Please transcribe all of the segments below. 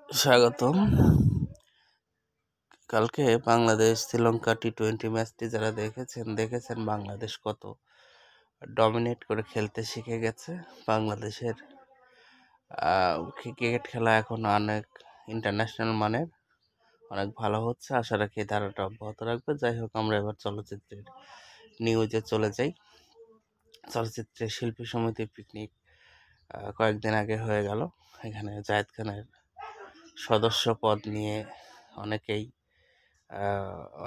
স্বাগতম। কালকে বাংলাদেশ শ্রীলঙ্কা টি-20 ম্যাচটি যারা দেখেছেন বাংলাদেশ কত ডমিনেট করে খেলতে শিখে গেছে। বাংলাদেশের ক্রিকেট খেলা এখন অনেক ইন্টারন্যাশনাল মানের, অনেক ভালো হচ্ছে। আশা রাখি ধারাটা অব্যাহত রাখবে। যাই হোক, আমরা এবার চলচ্চিত্রের নিউজে চলে যাই। চলচ্চিত্রের শিল্পী সমিতির পিকনিক কয়েকদিন আগে হয়ে গেল। এখানে জায়েদ খানের সদস্য পদ নিয়ে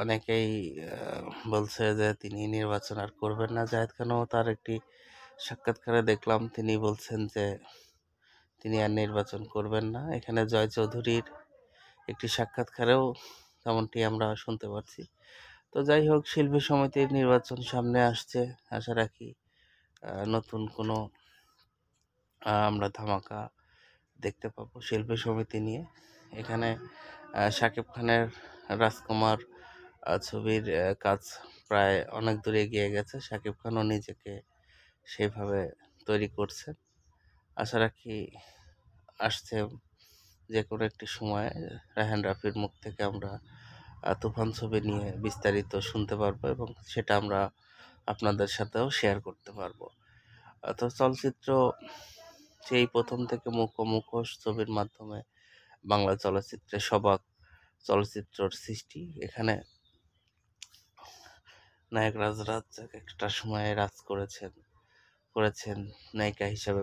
অনেকেই বলছে যে তিনি নির্বাচন আর করবেন না। জায়েদ খানও তার একটি সাক্ষাৎকারে দেখলাম তিনি বলছেন যে তিনি আর নির্বাচন করবেন না। এখানে জয় চৌধুরীর একটি সাক্ষাৎকারেও তেমনটি আমরা শুনতে পাচ্ছি। তো যাই হোক, শিল্পী সমিতির নির্বাচন সামনে আসছে। আশা রাখি নতুন কোনো আমরা ধামাকা দেখতে পাবো শিল্পী সমিতি নিয়ে। এখানে শাকিব খানের রাজকুমার ছবির কাজ প্রায় অনেক দূর এগিয়ে গেছে। শাকিব খানও নিজেকে সেইভাবে তৈরি করছে। আশা রাখি আসছে যে কোনো একটি সময়ে রায়হান রাফির মুখ থেকে আমরা তুফান ছবি নিয়ে বিস্তারিত শুনতে পারবো এবং সেটা আমরা আপনাদের সাথেও শেয়ার করতে পারবো। তো চলচ্চিত্র সেই প্রথম থেকে মুখোশ ছবির মাধ্যমে বাংলা চলচ্চিত্রে সবাক চলচ্চিত্রর সৃষ্টি। এখানে নায়ক রাজরাজ একটা সময়ে রাজ করেছেন নায়িকা হিসাবে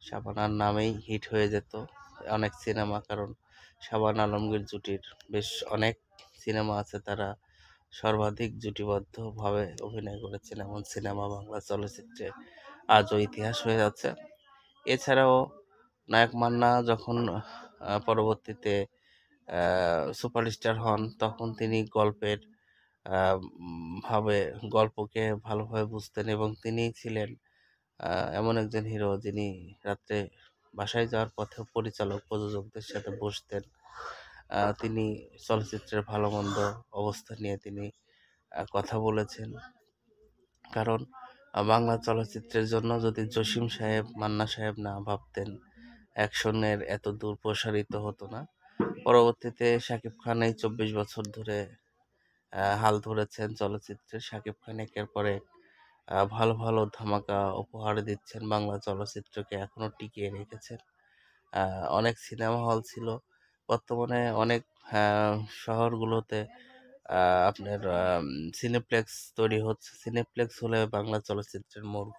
শাবানার নামেই হিট হয়ে যেত অনেক সিনেমা, কারণ শাবান আলমগীর জুটির বেশ অনেক সিনেমা আছে, তারা সর্বাধিক জুটিবদ্ধভাবে অভিনয় করেছেন এমন সিনেমা বাংলা চলচ্চিত্রে আজও ইতিহাস হয়ে যাচ্ছে। এছাড়াও নায়ক মান্না যখন পরবর্তীতে সুপারস্টার হন, তখন তিনি গল্পকে ভালোভাবে বুঝতেন এবং তিনি ছিলেন এমন একজন হিরো যিনি রাত্রে বাসায় যাওয়ার পথে পরিচালক প্রযোজকদের সাথে বসতেন। তিনি চলচ্চিত্রের ভালো মন্দ অবস্থা নিয়ে তিনি কথা বলেছেন। কারণ বাংলা চলচ্চিত্রের জন্য যদি জসিম সাহেব, মান্না সাহেব না ভাবতেন, অ্যাকশনের এত দূর প্রসারিত হতো না। পরবর্তীতে শাকিব খান এই 24 বছর ধরে হাল ধরেছেন চলচ্চিত্রে। শাকিব খান একের পর এক ভালো ভালো ধামাকা উপহার দিচ্ছেন, বাংলা চলচ্চিত্রকে এখনো টিকিয়ে রেখেছেন। অনেক সিনেমা হল ছিল, বর্তমানে অনেক শহরগুলোতে আপনার সিনেপ্লেক্স তৈরি হচ্ছে। সিনেপ্লেক্স হলে বাংলা চলচ্চিত্রের মোড়